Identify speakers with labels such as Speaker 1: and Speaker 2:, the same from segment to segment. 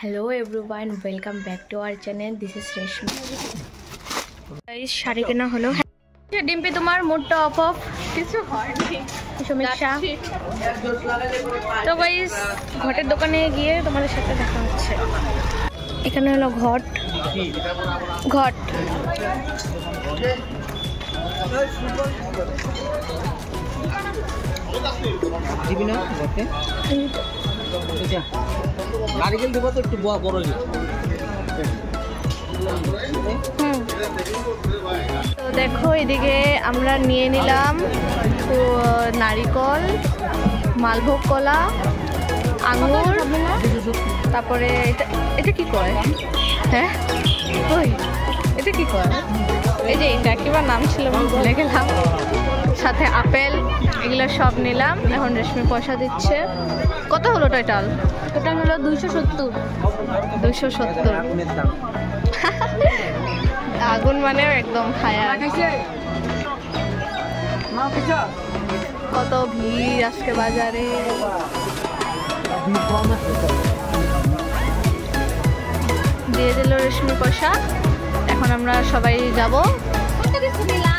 Speaker 1: Hello everyone, welcome back to our channel. This is Reshmi. Guys, sari কেনা হলো। ডিম্পি তোমার মুডটা অফ কিছু হয়নি। সমীক্ষা তো গাইস ঘটের দোকানে গিয়ে তোমাদের সাথে দেখা হচ্ছে। এখানে হলো ঘট
Speaker 2: দিবি না ঘটে নারিকেল দেবো তো একটু বড়
Speaker 1: তো দেখো এদিকে আমরা নিয়ে নিলাম নারিকল, মালভোগ কলা, আঙুর, তারপরে এটা কি কয়? হ্যাঁ ওই এটা কি কয়? এই যে এটা কিবার নাম ছিল আমি ভুলে গেলাম। সাথে আপেল, এগুলো সব নিলাম। এখন রেশমি পয়সা দিচ্ছে। কত হলো টোটাল? টোটাল হলো 270। আগুন মানে একদম খায়া। কত ভিড় আজকে বাজারে। দিয়ে দিল রেশমি পয়সা। এখন আমরা সবাই যাব,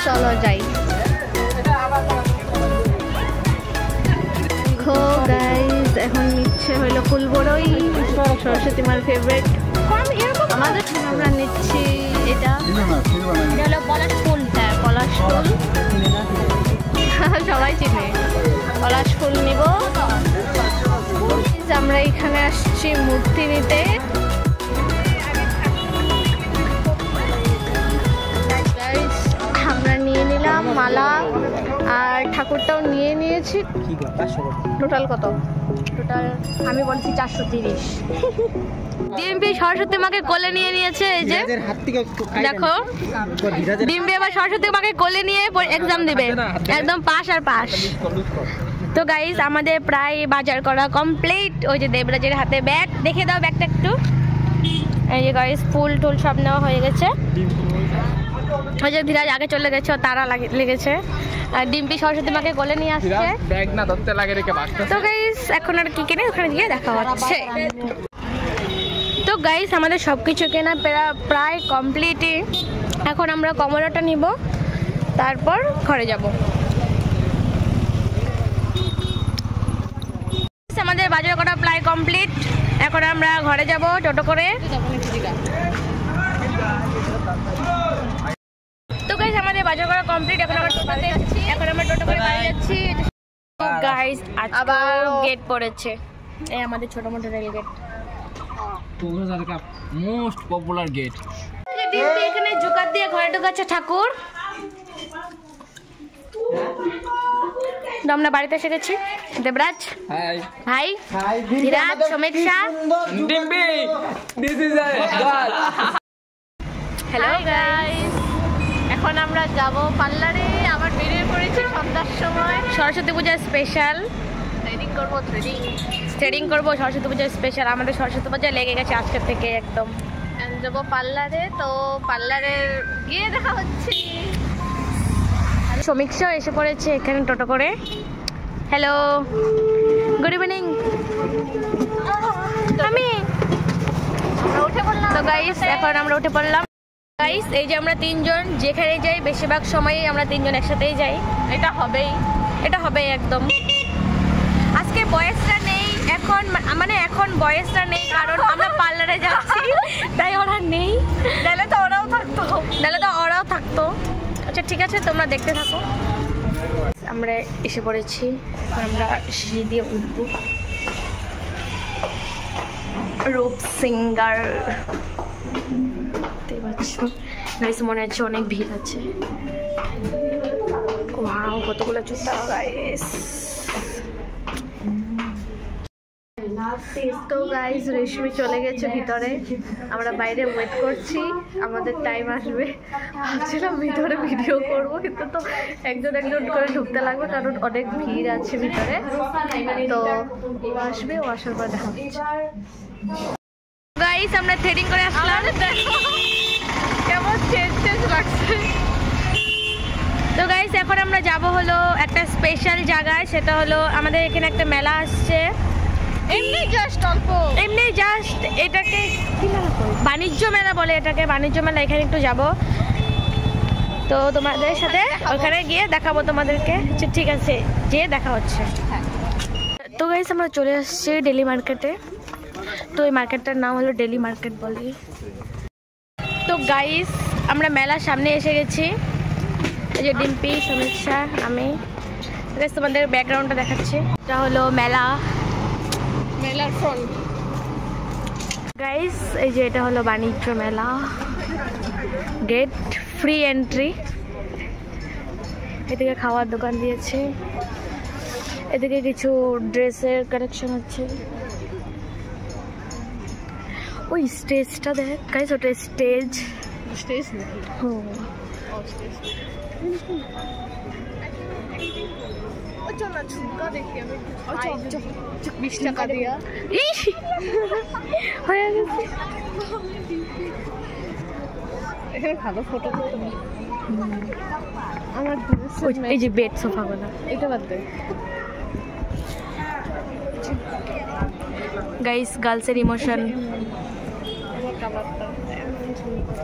Speaker 1: চলো যাই। দেখো গাইস এখন নিচ্ছে হইলো ফুলবড়ই, সরস্বতী মার ফেভারিট। আমাদের আমরা নিচ্ছি এটা হলো পলাশ ফুল। হ্যাঁ পলাশ ফুল সবাই চিনে। পলাশ ফুল নিব। আমরা এখানে আসছি মূর্তি নিতে। আমরা নিয়ে নিলাম মালা আর ঠাকুরটাও নিয়ে নিয়েছি। টোটাল কত? টোটাল আমি বলছি 430। ডিম্পি সরস্বতী মাকে কোলে নিয়ে নিয়েছে। এই যে দেখো ডিম্পি আবার সরস্বতী মাকে কোলে নিয়ে এক্সাম দিবে, একদম পাস আর পাস। তো গাইস আমাদের প্রায় বাজার করা কমপ্লিট। ওই যে দেবরাজের হাতে ব্যাগ, দেখে দাও ব্যাগটা একটু। এই যে গাইস ফুল টুল সব নেওয়া হয়ে গেছে। ওই যে ধীরাজ আগে চলে গেছে, তারা লেগেছে। আর ডিম্পি সরস্বতী মাকে কোলে নিয়ে আসছে।
Speaker 2: ব্যাগ না ধরতে লাগে রেখে বাসটা।
Speaker 1: তো গাইস এখন আর কি কেনে ওখানে গিয়ে দেখা হচ্ছে। তো গাইস আমাদের সবকিছু কেনা প্রায় কমপ্লিটই। এখন আমরা কমলাটা নিব, তারপর ঘরে যাব। আমাদের বাজার করা প্রায় কমপ্লিট। এখন আমরা ঘরে যাব টোটো করে। তো গাইস আমাদের বাজার করা কমপ্লিট। এখন আমরা টোটোতে যাচ্ছি। এখন আমরা টোটো করে বাড়ি যাচ্ছি। তো গাইস আবার গেট পড়েছে। এই আমাদের ছোট মোটো rail gate,
Speaker 2: most popular gate.
Speaker 1: Dimpy এখানে জোকার দিয়ে ঘরে ঢোকাচ্ছে ঠাকুর। আমরা বাড়িতে এসে গেছি। দেবরাজ ভাই, Dhiraj, Samiksha,
Speaker 2: Dimpi this is
Speaker 1: hello guys. এখন আমরা যাব পার্লারে। আবার বেরিয়ে পড়েছি সন্ধ্যার সময়। সরস্বতী পূজার স্পেশাল থ্রেডিং করবো। সরস্বতী পূজার স্পেশাল আমাদের সরস্বতী পূজা লেগে গেছে আজকের থেকে একদম। যাবো পার্লারে। তো পার্লারে গিয়ে দেখা হচ্ছে। সমীক্ষা এসে পড়েছে এখানে টোটো করে। Hello, good evening. আমি উঠে পড়লাম। তো গাইস এখন আমরা উঠে পড়লাম। গাইস এই যে আমরা তিনজন যেখানে যাই বেশিরভাগ সময়ই আমরা তিনজন একসাথেই যাই। এটা হবেই একদম। আজকে বয়েসটা নেই এখন, মানে এখন বয়েসটা নেই কারণ আমরা পার্লারে যাচ্ছি, তাই ওরা নেই। নাহলে তো ওরাও থাকতো। আচ্ছা ঠিক আছে, তোমরা দেখতে থাকো। আমরা এসে পড়েছি। আমরা সিঁড়ি দিয়ে উঠবো। রূপ সিঙ্গার গাইস, মনে হচ্ছে অনেক ভিড় আছে। ওয়াও কতগুলো জুতা গাইস। তো গাইস রেশমি চলে গেছে ভিতরে, আমরা বাইরে ওয়েট করছি, আমাদের টাইম আসবে। ভাবছিলাম ভিতরে ভিডিও করব, কিন্তু তো একজন করে ঢুকতে লাগবে কারণ অনেক ভিড় আছে ভিতরে। তো আসবে, ও আসার পর দেখা হচ্ছে। গাইস আমরা থ্রেডিং করে আসলাম। কেমন চেঞ্জ লাগছে। তো গাইস এখন আমরা যাব হলো একটা স্পেশাল জায়গায়। সেটা হলো আমাদের এখানে একটা মেলা আসছে। এমনি জাস্ট এটাকে বাণিজ্য মেলা বলে এটাকে, বাণিজ্য মেলা। এখানে একটু যাব, তো তোমাদের সাথে ওখানে গিয়ে দেখাবো তোমাদেরকে। ঠিক আছে, যেয়ে দেখা হচ্ছে। তো গাইস আমরা চলে আসছি ডেলি মার্কেটে। তো এই মার্কেটটার নাম হলো ডেলি মার্কেট বলি। তো গাইস আমরা মেলার সামনে এসে গেছি। এই যে ডিম্পি, সমীক্ষা, আমি। গাইস তোমাদের ব্যাকগ্রাউন্ডটা দেখাচ্ছি। এটা হলো মেলার ফ্রন্ট। গাইস এই যে এটা হলো বাণিজ্য মেলা, গেট ফ্রি এন্ট্রি। এদিকে খাওয়ার দোকান দিয়েছে, এদিকে কিছু ড্রেসের কালেকশন হচ্ছে। ওই স্টেজটা দেখ গাইস, ওটা স্টেজ নাকি? ও
Speaker 3: চলো ঝুমকা দেখি আমি। 20 টাকা দিয়া
Speaker 1: হয়ে গেছে।
Speaker 3: এখানে ভালো ফটো তুলতে আমার
Speaker 1: এই যে বেড সোফাগুলো,
Speaker 3: এটা বাদ দে।
Speaker 1: গাইস গার্লসের ইমোশন,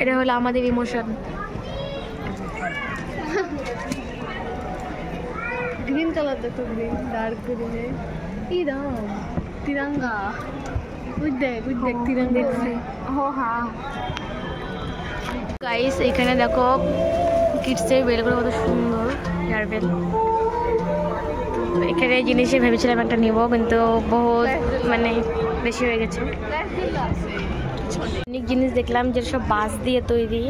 Speaker 1: এটা হলো আমাদের ইমোশন।
Speaker 3: গ্রিন কালার দেখো, গ্রিন ডার্ক গ্রিনে তিরঙ্গা। ওই দেখ তিরঙ্গা দেখছি। ও হ্যাঁ
Speaker 1: গাইস এখানে দেখো কিডসের বেলগুলো কত সুন্দর, হেয়ার বেল। এখানে জিনিসে ভেবেছিলাম একটা নিব, কিন্তু বহুত মানে বেশি হয়ে গেছে। অনেক জিনিস দেখলাম যে সব বাঁশ দিয়ে তৈরি।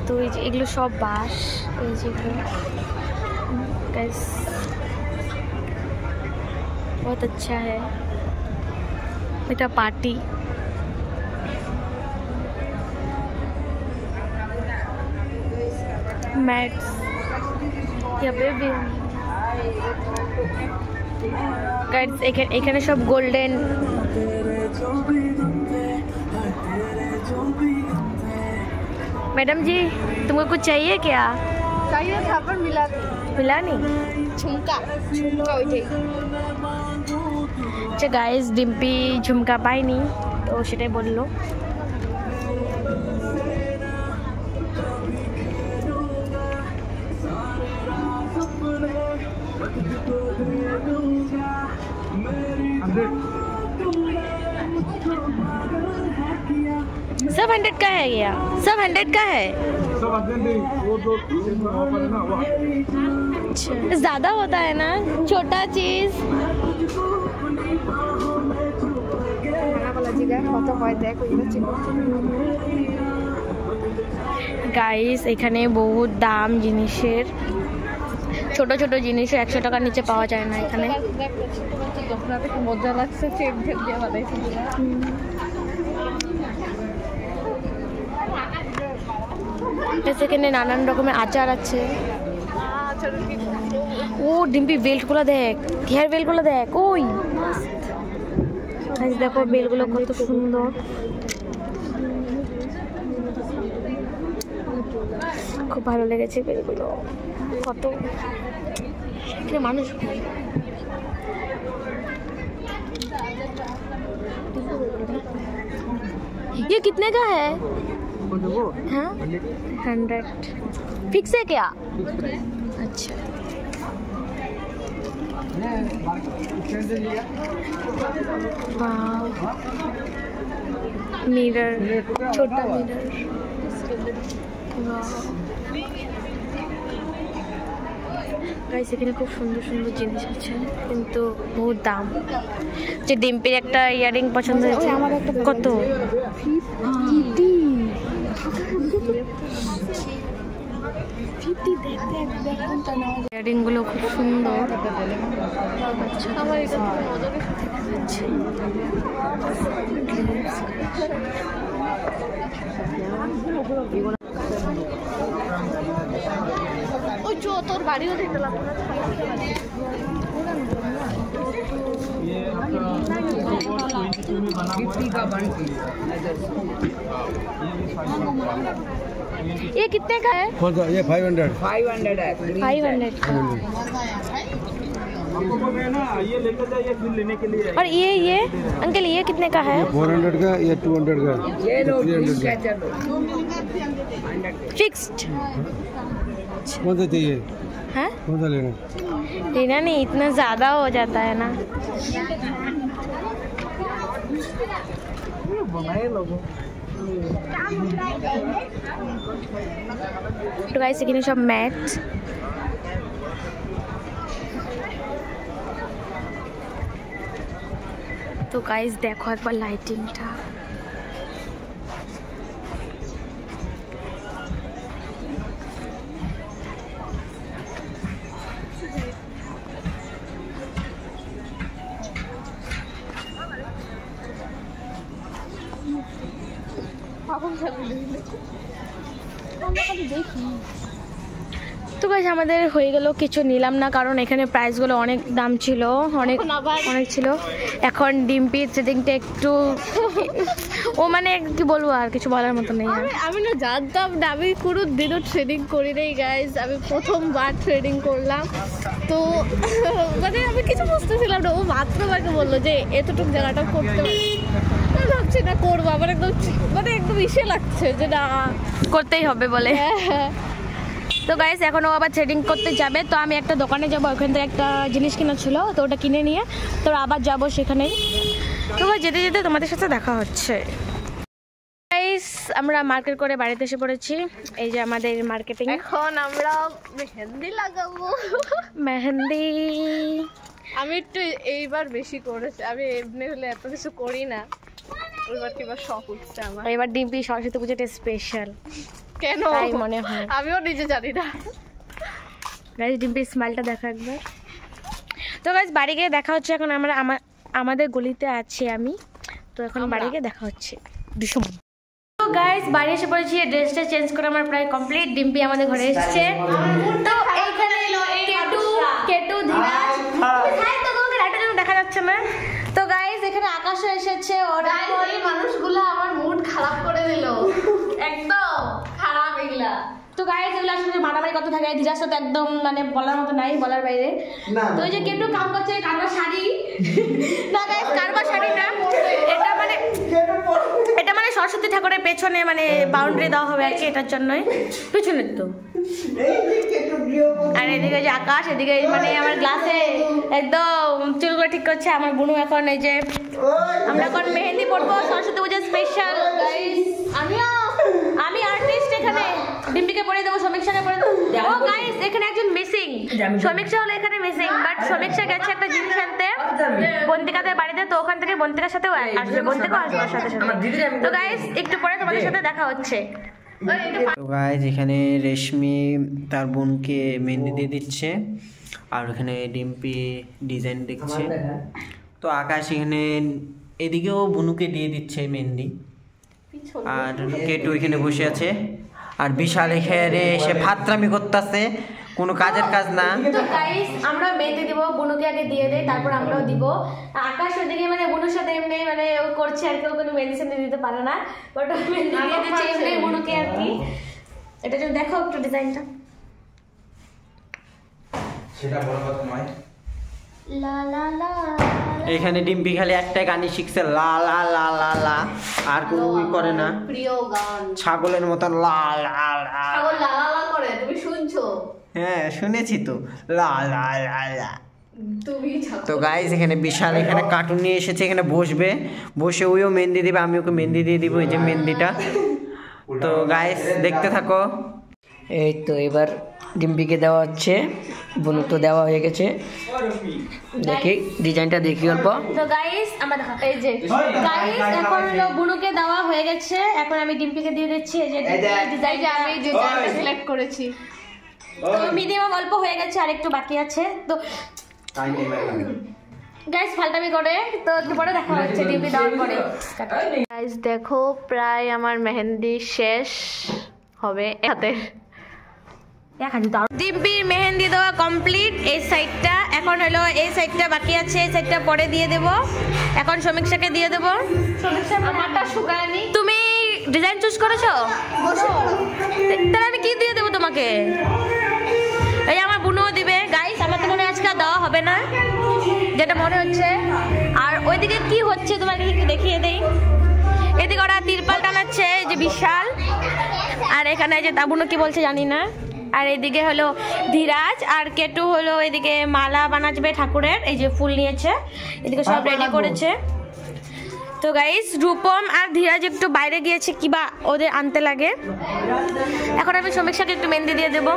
Speaker 1: তো এই যে এগুলো সব বাঁশ, এই যেগুলো गाइस बहुत अच्छा है। बेटा पार्टी मैट्स यहाँ पे भी गाइस এখানে সব গোল্ডেন। मैडम जी तुमको कुछ चाहिए क्या?
Speaker 3: चाहिए था पर मिला
Speaker 1: नहीं।
Speaker 3: झुमका
Speaker 1: अच्छा गाइस डिम्पी झुमका पायনি, তো সেটাই বললো। सब 100 का है, क्या सब 100 का है? ज्यादा होता है ना छोटा चीज। গাইস এখানে বহুত দাম জিনিসের, ছোট ছোট জিনিসও 100 টাকার নিচে পাওয়া যায় না এখানে।
Speaker 3: মজা লাগছে, চেক ঢেক দিয়ে বানাইছি।
Speaker 1: সেখানে নানান রকমের আচার আছে। ও ডিম্পি বেল্টগুলো দেখ, হেয়ার বেল্টগুলো দেখ, ওই দেখো বেলগুলো কত সুন্দর। খুব ভালো লেগেছে বেলগুলো, কত মানুষ। ये कितने का है? हाँ 100 फिक्स है क्या? अच्छा मिरर, छोटा मिरर। গাইস এখানে খুব সুন্দর সুন্দর জিনিস আছে, কিন্তু বহুত দাম। যে ডিম্পির একটা ইয়ারিং পছন্দ হয়েছে, কত? ইয়ারিং গুলো খুব সুন্দর।
Speaker 3: ওই যে তোর বাড়িও দেখতে লাগবে না।
Speaker 1: ये कितने का है?
Speaker 4: कौन सा? ये 500
Speaker 2: 500 है।
Speaker 1: 500 का। और ये अंकल ये कितने का है?
Speaker 4: 400 का या 200 का?
Speaker 1: फिक्स्ड।
Speaker 4: कौन सा चाहिए?
Speaker 1: हाँ
Speaker 4: कौन सा लेना?
Speaker 1: लेना नहीं, इतना ज्यादा हो जाता है ना। তো গাইস এখানে সব ম্যাট। তো গাইস দেখো একবার লাইটিংটা। তো গাইস আমাদের হয়ে গেল, কিছু নিলাম না কারণ এখানে প্রাইসগুলো অনেক দাম ছিল, অনেক ছিল। এখন ডিম্পির থ্রেডিংটা একটু ও মানে কি বলবো, আর কিছু বলার মতো নেই।
Speaker 3: আমি না জানতাম না, আমি কোনো দিনও ট্রেডিং করি নাই গাইজ, আমি প্রথমবার ট্রেডিং করলাম। তো মানে আমি কিছু বুঝতেছিলাম না, ও মাত্র আমাকে বললো যে এতটুকু জায়গাটা করতে পারি। আমি ভাবছি না করবো, আমার একদম ইসে লাগছে যে না
Speaker 1: করতেই হবে বলে। তো গাইস এখন ও আবার থ্রেডিং করতে যাবে, তো আমি একটা দোকানে যাবো, ওখান থেকে একটা জিনিস কেনা ছিল, তো ওটা কিনে নিয়ে তো আবার যাবো সেখানেই। তো যেতে যেতে তোমাদের সাথে দেখা হচ্ছে। গাইস আমরা মার্কেট করে বাড়িতে এসে পড়েছি, এই যে আমাদের মার্কেটিং।
Speaker 3: এখন আমরা মেহেন্দি লাগাবো।
Speaker 1: মেহেন্দি
Speaker 3: আমি একটু এইবার বেশি করেছি, আমি এমনি হলে এত কিছু করি না, এবার কিবা শখ উঠছে আমার।
Speaker 1: এবার ডিম্পি সরস্বতী পুজোটা স্পেশাল
Speaker 3: কেন
Speaker 1: তাই মনে হয়,
Speaker 3: আমিও নিজে জানি না।
Speaker 1: গাইস ডিম্পির স্মাইলটা দেখো একবার। তো গাইস বাড়ি গিয়ে দেখা হচ্ছে, এখন আমরা আমাদের গলিতে আছি আমি, তো এখন বাড়ি গিয়ে দেখা হচ্ছে। তো গাইস বাড়ি এসে পড়েছি, ড্রেসটা চেঞ্জ করে আমার প্রায় কমপ্লিট। ডিম্পি আমাদের ঘরে এসেছে, তো এইখানে কেটু ধীরাজ তো তোমাকে লাইটের জন্য দেখা যাচ্ছে না। তো গাইস এখানে আকাশও এসেছে,
Speaker 3: এই মানুষগুলো আমার মুড খারাপ করে দিল, একদম খারাপ এগুলা।
Speaker 1: তো গাইস এগুলো আসলে মারামারি কত থাকে, ধীরাজ তো একদম মানে বলার মতো নাই, বলার বাইরে। তো ওই যে কেটু কাম করছে, কারবার শাড়ি না গাইস, কারবার শাড়ি না, এটা মানে সরস্বতী ঠাকুরের পেছনে মানে বাউন্ডারি দেওয়া হবে আর কি, এটার জন্যই পেছনের। তো আর এদিকে যে আকাশ, এদিকে মানে আমার গ্লাসে একদম চুলগুলো ঠিক করছে আমার বোনু। এখন এই যে আমরা এখন মেহেন্দি পড়বো সরস্বতী পূজা স্পেশাল। আমি আর্টিস্ট, এখানে ডিম্পিকে পড়ে দেবো, সমীক্ষাকে পড়ে দেবো। ও গাইস এখানে একজন মিসিং, সমীক্ষা হলো এখানে মিসিং, বাট সমীক্ষা গেছে একটা জিনিস আনতে বন্তিকাদের বাড়িতে, তো ওখান থেকে বন্তিকার সাথেও আসবে, বন্তিকাও আসবে ওর সাথে সাথে। তো গাইস একটু পরে তোমাদের সাথে দেখা হচ্ছে।
Speaker 5: তো গাইস এখানে রেশমি তার বোনকে মেহেন্দি দিয়ে দিচ্ছে, আর ওখানে ডিম্পি ডিজাইন দেখছে। তো আকাশ এখানে এদিকেও বুনুকে দিয়ে দিচ্ছে মেহেন্দি, আর কেটু এখানে বসে আছে, আর বিশাল এখানে এসে ফাত্রামি করতেছে, কোনো কাজের কাজ না।
Speaker 1: তো গাইস আমরা মেহেন্দি দিব, বুনুকে আগে দিয়ে দেই, তারপর আমরাও দিব। আকাশ ওদিকে মানে বুনুর সাথে এমনি মানে ও করছে আর কি, ও কোনো মেহেন্দি সেন্দি দিতে পারে না, বাট ও মেহেন্দি দিয়ে দিচ্ছে এমনি বুনুকে আর কি। এটা যদি দেখো একটু ডিজাইনটা,
Speaker 5: সেটা বড় কথা নয়।
Speaker 1: লা লা লা
Speaker 5: এখানে ডিম্পি খালি একটাই গানই শিখছে, লা লা লা লা লা, আর কোনো করে না।
Speaker 3: প্রিয় গান
Speaker 5: ছাগলের মতন লা লা লা,
Speaker 3: ছাগল লা লা লা করে, তুমি শুনছো?
Speaker 5: হ্যাঁ শুনেছি তো, লা লা লা লা।
Speaker 3: তুমি ছাগল।
Speaker 5: তো গাইস এখানে বিশাল এখানে কার্টুন নিয়ে এসেছে, এখানে বসবে, বসে ওইও মেহেন্দি দিবে, আমি ওকে মেহেন্দি দিয়ে দিব, এই যে মেহেন্দিটা। তো গাইস দেখতে থাকো।
Speaker 6: এই তো এবার ডিম্পিকে দেওয়া হচ্ছে, বুনু তো দেওয়া হয়ে গেছে, দেখি ডিজাইনটা দেখি অল্প।
Speaker 1: তো গাইস আমার দেখো, এই যে গাইস এখন হলো বুনুকে দেওয়া হয়ে গেছে, এখন আমি ডিম্পিকে দিয়ে দিচ্ছি। এই যে
Speaker 3: ডিজাইন আমি ডিজাইনটা সিলেক্ট করেছি,
Speaker 1: তো মিডিয়াম অল্প হয়ে গেছে, আর একটু বাকি আছে। তো গাইস ফালতামি করে, তো একটু পরে দেখা হচ্ছে ডিম্পি দেওয়ার পরে।
Speaker 3: গাইস দেখো প্রায় আমার মেহেন্দি শেষ হবে হাতে।
Speaker 1: ডিম্পির মেহেন্দি দেওয়া কমপ্লিট এই সাইডটা, এখন হলো এই সাইডটা বাকি আছে, এই সাইডটা পরে দিয়ে দেব। এখন সমীক্ষাকে দিয়ে দেব। সমীক্ষা
Speaker 3: আমারটা শুকায়নি,
Speaker 1: তুমি ডিজাইন চুজ করেছো? তাহলে আমি কি দিয়ে দেবো তোমাকে? এই আমার বুনুও দিবে। গাইস আমার তো মনে হয় আজকে দেওয়া হবে না যেটা মনে হচ্ছে। আর ওইদিকে কি হচ্ছে তোমাকে একটু দেখিয়ে দেই। এদিকে ওরা তিরপাল টানাচ্ছে, এই যে বিশাল। আর এখানে যে তাবুনো কি বলছে জানি না। আর এদিকে হলো ধীরাজ আর কেটু হলো এদিকে মালা বানাবে ঠাকুরের, এই যে ফুল নিয়েছে, এদিকে সব রেডি করেছে। তো গাইস রূপম আর ধীরাজ একটু বাইরে গিয়েছে কিবা ওদের আনতে লাগে। এখন আমি সমীক্ষাকে একটু মেহেন্দি দিয়ে দেবো।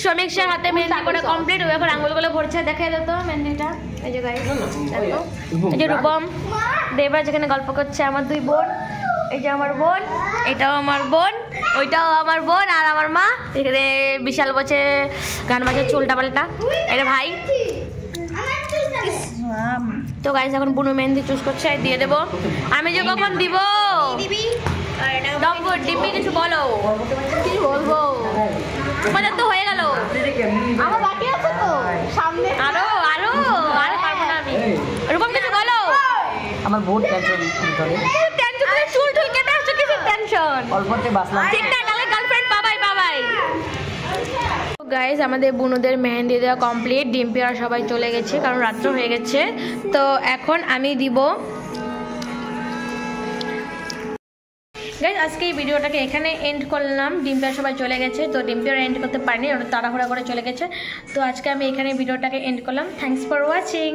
Speaker 1: সমীক্ষার হাতে মেহেন্দি করে কমপ্লিট, ও এখন আঙুলগুলো ভরছে। দেখাই দাও তো মেহেন্দিটা। এই যে গাইস দেখো, এই যে রূপম দেবরাজ যেখানে গল্প করছে, আমার দুই বোন, এই যে আমার বোন, এটাও আমার বোন, ওইটাও আমার বোন, আর আমার মা এখানে বিশাল বসে গান বাজে চুলটা পাল্টা, এটা ভাই। তো গাইস এখন বুনু মেহেন্দি চুজ করছে, দিয়ে দেবো। আমি যে কখন দিব ডিম্পি কিছু বলো। কি বলবো, তোমাদের তো হয়ে গেল,
Speaker 3: আমার বাকি আছে তো সামনে।
Speaker 1: আরো আরো আর পারবো না আমি। রূপম কিছু বলো।
Speaker 6: আমার বহুত টেনশন করে,
Speaker 1: টেনশন করে চুল টুল কেটে আসছো, কিছু টেনশন
Speaker 6: অল্পতে বাসলাম।
Speaker 1: ঠিক না, তাহলে গার্লফ্রেন্ড পাবাই পাবাই। গাইস আমাদের বুনুদের মেহেন্দি দেওয়া কমপ্লিট, ডিম্পি আর সবাই চলে গেছে কারণ রাত্র হয়ে গেছে। তো এখন আমি দিব। গাইস আজকে এই ভিডিওটাকে এখানে এন্ড করলাম। ডিম্পি আর সবাই চলে গেছে, তো ডিম্পি আর এন্ড করতে পারিনি, ওরা তাড়াহুড়া করে চলে গেছে। তো আজকে আমি এখানে ভিডিওটাকে এন্ড করলাম। Thanks for watching.